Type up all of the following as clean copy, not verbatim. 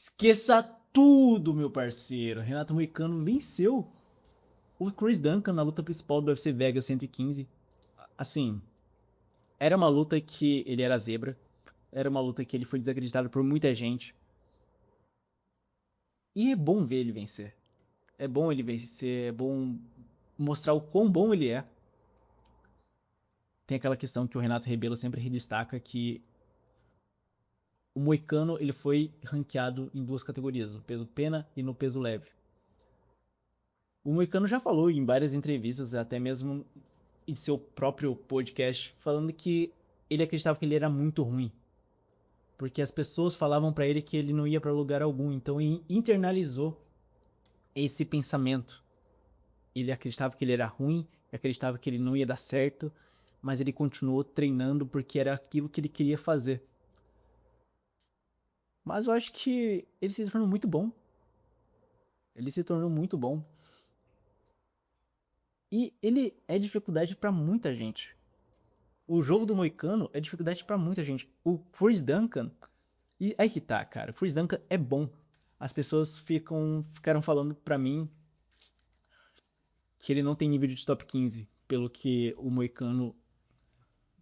Esqueça tudo, meu parceiro. Renato Moicano venceu o Chris Duncan na luta principal do UFC Vegas 115. Assim, era uma luta que ele era zebra. Era uma luta que ele foi desacreditado por muita gente. E é bom ver ele vencer. É bom ele vencer, é bom mostrar o quão bom ele é. Tem aquela questão que o Renato Rebelo sempre redestaca que o Moicano ele foi ranqueado em duas categorias, no peso pena e no peso leve. O Moicano já falou em várias entrevistas, até mesmo em seu próprio podcast, falando que ele acreditava que ele era muito ruim. Porque as pessoas falavam pra ele que ele não ia pra lugar algum, então ele internalizou esse pensamento. Ele acreditava que ele era ruim, acreditava que ele não ia dar certo, mas ele continuou treinando porque era aquilo que ele queria fazer. Mas eu acho que ele se tornou muito bom. Ele se tornou muito bom. E ele é dificuldade pra muita gente. O jogo do Moicano é dificuldade pra muita gente. O Chris Duncan. E aí que tá, cara. O Chris Duncan é bom. As pessoas ficaram falando pra mim que ele não tem nível de top 15, pelo que o Moicano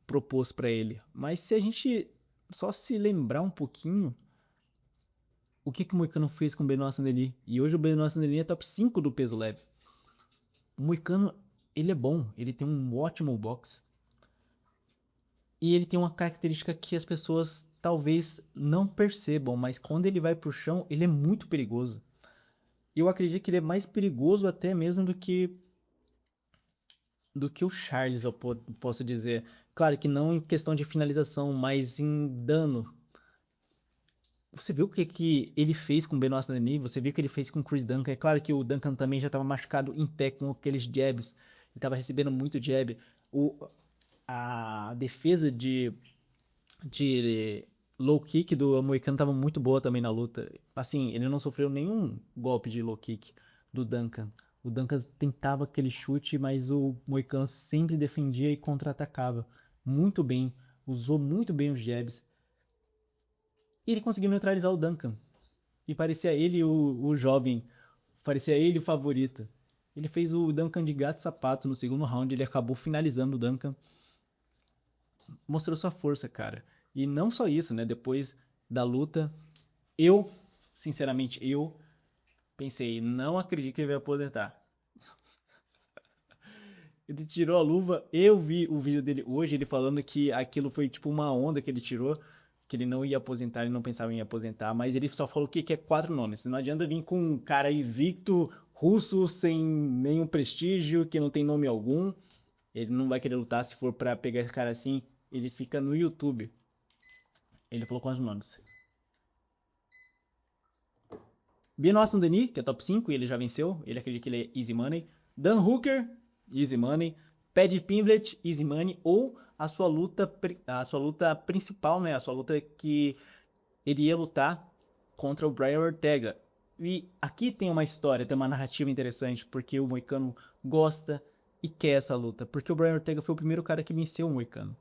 propôs pra ele. Mas se a gente só se lembrar um pouquinho, o que o Moicano fez com o Benoit Sandeli? E hoje o Benoit Sandeli é top 5 do peso leve. O Moicano, ele é bom. Ele tem um ótimo boxe. E ele tem uma característica que as pessoas talvez não percebam, mas quando ele vai pro chão, ele é muito perigoso. Eu acredito que ele é mais perigoso até mesmo do que o Charles, eu posso dizer. Claro que não em questão de finalização, mas em dano. Você viu o que ele fez com o Benoit Saint-Denis? Você viu o que ele fez com o Chris Duncan? É claro que o Duncan também já estava machucado em pé com aqueles jabs. Ele estava recebendo muito jab. A defesa de low kick do Moicano estava muito boa também na luta. Assim, ele não sofreu nenhum golpe de low kick do Duncan. O Duncan tentava aquele chute, mas o Moicano sempre defendia e contra-atacava muito bem, usou muito bem os jabs. E ele conseguiu neutralizar o Duncan. E parecia ele o jovem, parecia ele o favorito. Ele fez o Duncan de gato e sapato no segundo round, ele acabou finalizando o Duncan. Mostrou sua força, cara. E não só isso, né? Depois da luta, eu, sinceramente, eu pensei, não acredito que ele vai aposentar. Ele tirou a luva, eu vi o vídeo dele hoje, ele falando que aquilo foi tipo uma onda que ele tirou, que ele não ia aposentar, ele não pensava em aposentar, mas ele só falou que quer 4 nomes. Não adianta vir com um cara invicto, russo, sem nenhum prestígio, que não tem nome algum. Ele não vai querer lutar se for pra pegar esse cara assim, ele fica no YouTube. Ele falou 4 nomes. Benoit Saint-Denis, que é top 5 e ele já venceu. Ele acredita que ele é easy money. Dan Hooker, easy money. Paddy Pimblett, easy money. Ou a sua luta principal, né? A sua luta que ele ia lutar contra o Brian Ortega. E aqui tem uma história, tem uma narrativa interessante, porque o Moicano gosta e quer essa luta. Porque o Brian Ortega foi o primeiro cara que venceu o Moicano.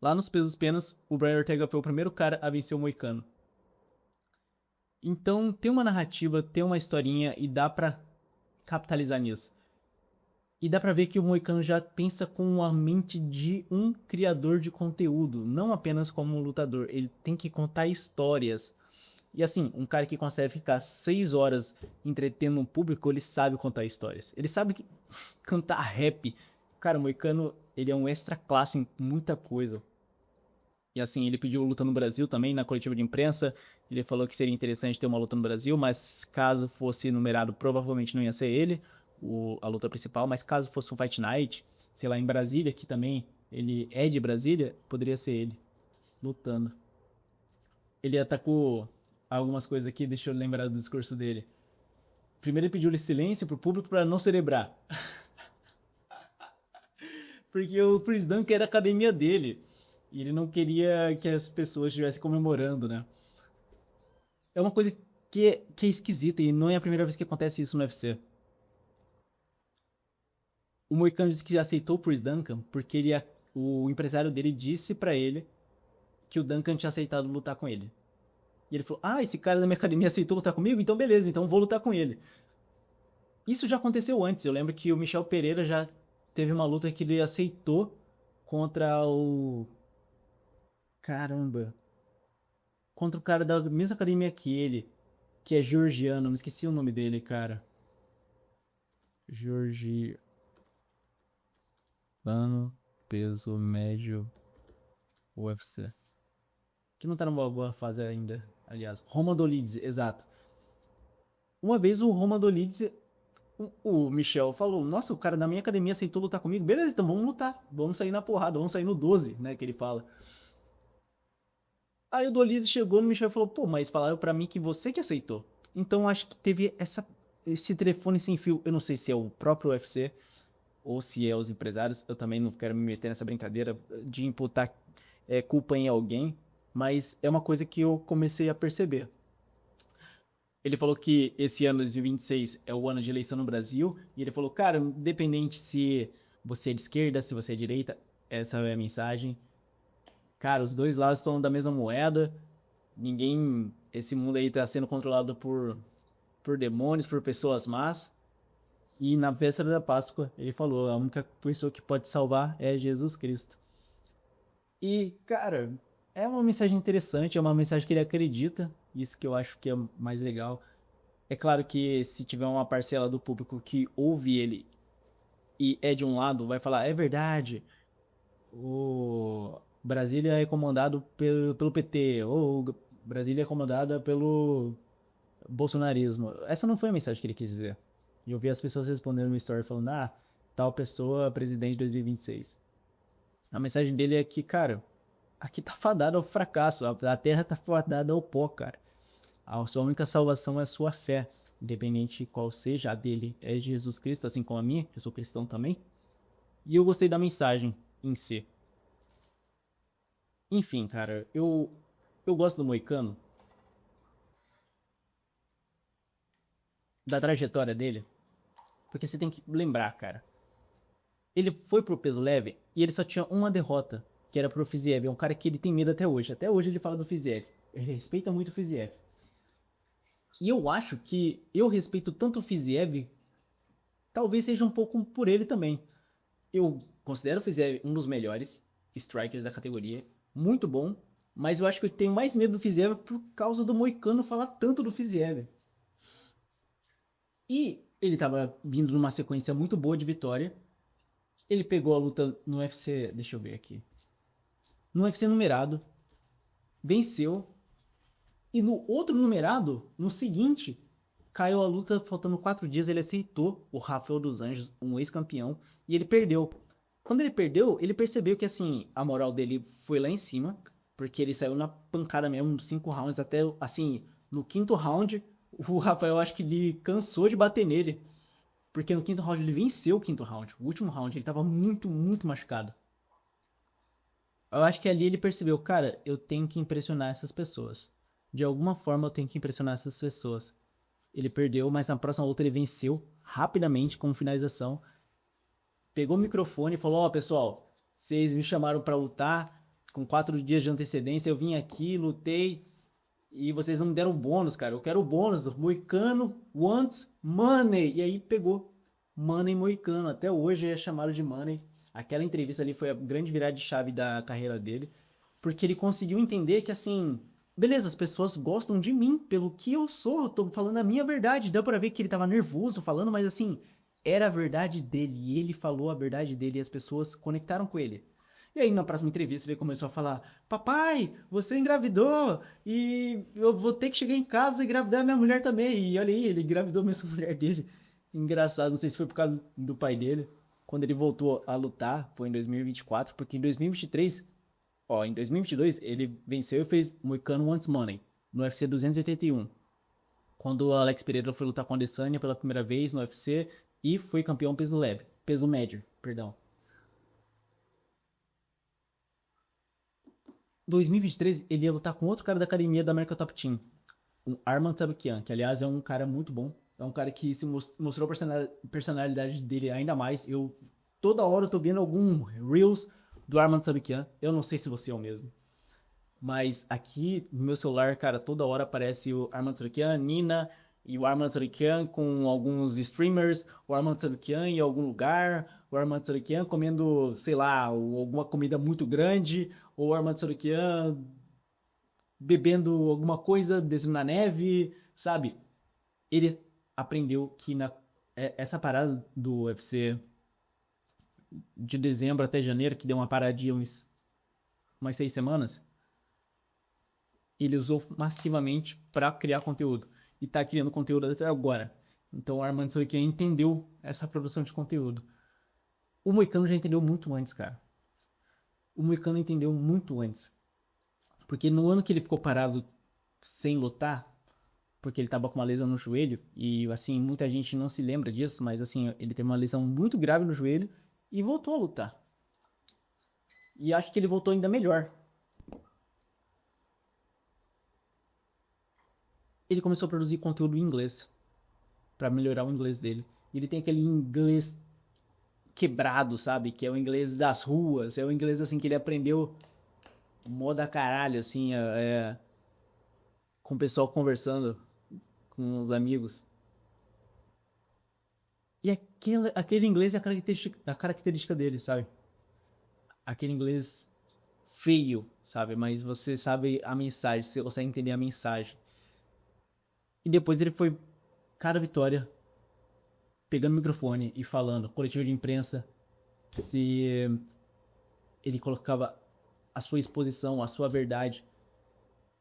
Lá nos pesos penas, o Brian Ortega foi o primeiro cara a vencer o Moicano. Então tem uma narrativa, tem uma historinha e dá pra capitalizar nisso. E dá pra ver que o Moicano já pensa com a mente de um criador de conteúdo, não apenas como um lutador. Ele tem que contar histórias. E assim, um cara que consegue ficar 6 horas entretendo um público, ele sabe contar histórias. Ele sabe cantar rap. Cara, o Moicano, ele é um extra classe em muita coisa. E assim, ele pediu luta no Brasil também, na coletiva de imprensa. Ele falou que seria interessante ter uma luta no Brasil, mas caso fosse numerado, provavelmente não ia ser ele, a luta principal. Mas caso fosse um Fight Night, sei lá, em Brasília, que também ele é de Brasília, poderia ser ele lutando. Ele atacou algumas coisas aqui, deixa eu lembrar do discurso dele. Primeiro ele pediu silêncio pro público para não celebrar. Porque o Chris Duncan era a academia dele. E ele não queria que as pessoas estivessem comemorando, né? É uma coisa que é esquisita e não é a primeira vez que acontece isso no UFC. O Moicano disse que aceitou o Chris Duncan porque o empresário dele disse pra ele que o Duncan tinha aceitado lutar com ele. E ele falou, ah, esse cara da minha academia aceitou lutar comigo? Então beleza, então vou lutar com ele. Isso já aconteceu antes. Eu lembro que o Michel Pereira já teve uma luta que ele aceitou contra o... Caramba. Contra o cara da mesma academia que ele, que é georgiano. Me esqueci o nome dele, cara. Georgiano, peso médio, UFC. Que não tá numa boa fase ainda, aliás. Roma Dolidze, exato. Uma vez o Roma Dolidze, o Michel falou, nossa, o cara da minha academia aceitou lutar comigo. Beleza, então vamos lutar. Vamos sair na porrada, vamos sair no 12, né, que ele fala. Aí o Dolidze chegou no Michel e falou, pô, mas falaram pra mim que você que aceitou. Então acho que teve esse telefone sem fio. Eu não sei se é o próprio UFC ou se é os empresários. Eu também não quero me meter nessa brincadeira de imputar culpa em alguém. Mas é uma coisa que eu comecei a perceber. Ele falou que esse ano, 2026, é o ano de eleição no Brasil. E ele falou, cara, independente se você é de esquerda, se você é de direita, essa é a mensagem. Cara, os dois lados são da mesma moeda. Ninguém... Esse mundo aí tá sendo controlado por demônios, por pessoas más. E na véspera da Páscoa, ele falou, a única pessoa que pode salvar é Jesus Cristo. E, cara, é uma mensagem interessante, é uma mensagem que ele acredita. Isso que eu acho que é mais legal. É claro que se tiver uma parcela do público que ouve ele e é de um lado, vai falar, é verdade, o Brasília é comandado pelo PT, ou Brasília é comandada pelo bolsonarismo. Essa não foi a mensagem que ele quis dizer. E eu vi as pessoas respondendo no story falando, ah, tal pessoa presidente de 2026. A mensagem dele é que, cara, aqui tá fadado ao fracasso, a terra tá fadada ao pó, cara. A sua única salvação é a sua fé, independente de qual seja a dele. É Jesus Cristo, assim como a minha, que eu sou cristão também. E eu gostei da mensagem em si. Enfim, cara, eu gosto do Moicano, da trajetória dele, porque você tem que lembrar, cara. Ele foi pro peso leve e ele só tinha uma derrota, que era pro Fiziev. É um cara que ele tem medo até hoje. Até hoje ele fala do Fiziev. Ele respeita muito o Fiziev. E eu acho que eu respeito tanto o Fiziev, talvez seja um pouco por ele também. Eu considero o Fiziev um dos melhores strikers da categoria. Muito bom. Mas eu acho que eu tenho mais medo do Fiziev por causa do Moicano falar tanto do Fiziev. E ele tava vindo numa sequência muito boa de vitória. Ele pegou a luta no UFC, deixa eu ver aqui. No UFC numerado, venceu. E no outro numerado, no seguinte, caiu a luta faltando 4 dias. Ele aceitou o Rafael dos Anjos, um ex-campeão, e ele perdeu. Quando ele perdeu, ele percebeu que assim, a moral dele foi lá em cima, porque ele saiu na pancada mesmo, nos 5 rounds, até assim, no quinto round, o Rafael acho que ele cansou de bater nele. Porque no quinto round ele venceu o quinto round. O último round ele tava muito, muito machucado. Eu acho que ali ele percebeu, cara, eu tenho que impressionar essas pessoas. De alguma forma eu tenho que impressionar essas pessoas. Ele perdeu, mas na próxima luta ele venceu rapidamente com finalização. Pegou o microfone e falou, ó, pessoal, vocês me chamaram pra lutar com 4 dias de antecedência, eu vim aqui, lutei e vocês não me deram bônus, cara. Eu quero o bônus. O Moicano wants money. E aí pegou Money Moicano. Até hoje é chamado de Money. Aquela entrevista ali foi a grande virada de chave da carreira dele. Porque ele conseguiu entender que, assim, beleza, as pessoas gostam de mim pelo que eu sou. Eu tô falando a minha verdade. Deu pra ver que ele tava nervoso falando, mas assim, era a verdade dele. E ele falou a verdade dele e as pessoas conectaram com ele. E aí, na próxima entrevista, ele começou a falar: Papai, você engravidou e eu vou ter que chegar em casa e engravidar minha mulher também. E olha aí, ele engravidou mesmo a mulher dele. Engraçado, não sei se foi por causa do pai dele. Quando ele voltou a lutar, foi em 2024, porque em 2023, ó, em 2022, ele venceu e fez Moicano Wants Money no UFC 281. Quando o Alex Pereira foi lutar com a Adesanya pela primeira vez no UFC e foi campeão peso leve, peso médio, perdão. 2023, ele ia lutar com outro cara da academia da American Top Team, o Arman Tsarukyan, que aliás é um cara muito bom. É um cara que se mostrou a personalidade dele ainda mais. Eu toda hora eu tô vendo algum Reels do Arman Tsarukyan. Eu não sei se você é o mesmo. Mas aqui no meu celular, cara, toda hora aparece o Arman Tsarukyan, Nina e o Arman Tsarukyan com alguns streamers, o Arman Tsarukyan em algum lugar, o Arman Tsarukyan comendo, sei lá, alguma comida muito grande, ou o Arman Tsarukyan bebendo alguma coisa, descendo na neve, sabe? Ele aprendeu que essa parada do UFC de dezembro até janeiro, que deu uma paradinha umas 6 semanas, ele usou massivamente para criar conteúdo. E tá criando conteúdo até agora. Então o Armando Sorikin entendeu essa produção de conteúdo. O Moicano já entendeu muito antes, cara. O Moicano entendeu muito antes. Porque no ano que ele ficou parado sem lutar, porque ele tava com uma lesão no joelho, e assim, muita gente não se lembra disso, mas assim, ele teve uma lesão muito grave no joelho e voltou a lutar. E acho que ele voltou ainda melhor. Ele começou a produzir conteúdo em inglês para melhorar o inglês dele. E ele tem aquele inglês quebrado, sabe? Que é o inglês das ruas, é o inglês assim que ele aprendeu moda caralho, assim, com o pessoal conversando com os amigos. E aquele inglês é a característica dele, sabe? Aquele inglês feio, sabe? Mas você sabe a mensagem, você consegue entender a mensagem. E depois ele foi, cada vitória, pegando o microfone e falando, coletivo de imprensa, se ele colocava a sua exposição, a sua verdade,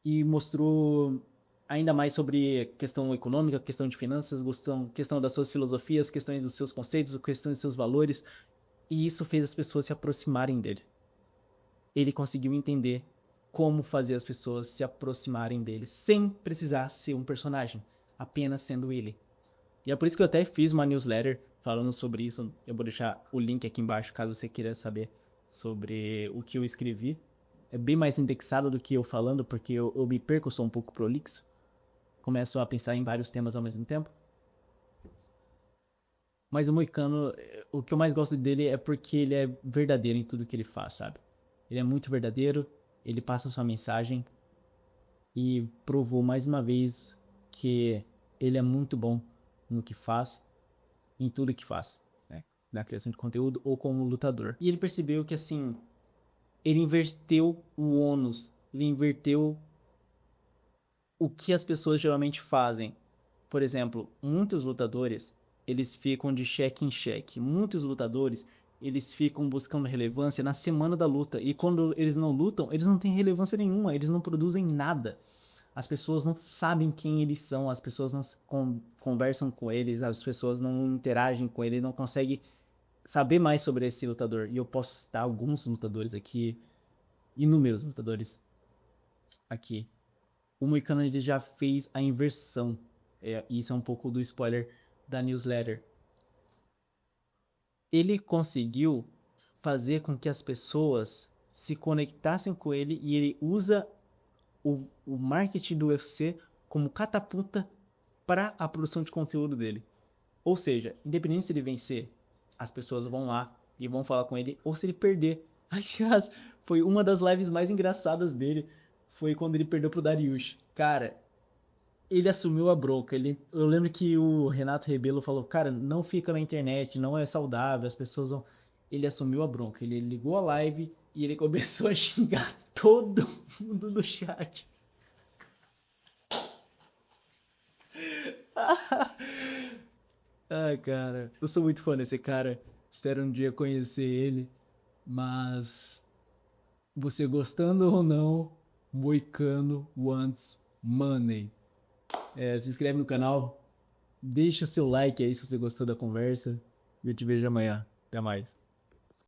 e mostrou ainda mais sobre questão econômica, questão de finanças, questão das suas filosofias, questões dos seus conceitos, questões dos seus valores, e isso fez as pessoas se aproximarem dele. Ele conseguiu entender como fazer as pessoas se aproximarem dele, sem precisar ser um personagem, apenas sendo ele. E é por isso que eu até fiz uma newsletter falando sobre isso. Eu vou deixar o link aqui embaixo, caso você queira saber sobre o que eu escrevi. É bem mais indexado do que eu falando, porque eu me perco, sou um pouco prolixo. Começo a pensar em vários temas ao mesmo tempo. Mas o Moicano, o que eu mais gosto dele é porque ele é verdadeiro em tudo que ele faz, sabe? Ele é muito verdadeiro, ele passa a sua mensagem e provou mais uma vez que ele é muito bom no que faz, em tudo que faz, né? Na criação de conteúdo ou como lutador. E ele percebeu que, assim, ele inverteu o ônus, ele inverteu o que as pessoas geralmente fazem. Por exemplo, muitos lutadores, eles ficam de cheque em cheque. Muitos lutadores, eles ficam buscando relevância na semana da luta. E quando eles não lutam, eles não têm relevância nenhuma, eles não produzem nada. As pessoas não sabem quem eles são, as pessoas não conversam com eles, as pessoas não interagem com ele, não conseguem saber mais sobre esse lutador. E eu posso citar alguns lutadores aqui, inúmeros lutadores aqui. O Moicano ele já fez a inversão. Isso é um pouco do spoiler da newsletter. Ele conseguiu fazer com que as pessoas se conectassem com ele e ele usa o marketing do UFC como catapulta para a produção de conteúdo dele. Ou seja, independente se ele vencer, as pessoas vão lá e vão falar com ele, ou se ele perder. Aliás, foi uma das lives mais engraçadas dele, foi quando ele perdeu pro Dariush. Cara, ele assumiu a bronca. Eu lembro que o Renato Rebelo falou, cara, não fica na internet, não é saudável, as pessoas vão... Ele assumiu a bronca, ele ligou a live e ele começou a xingar todo mundo do chat. Ai, cara, eu sou muito fã desse cara. Espero um dia conhecer ele. Mas você gostando ou não, Moicano wants money. Se inscreve no canal, deixa o seu like aí se você gostou da conversa. E eu te vejo amanhã. Até mais.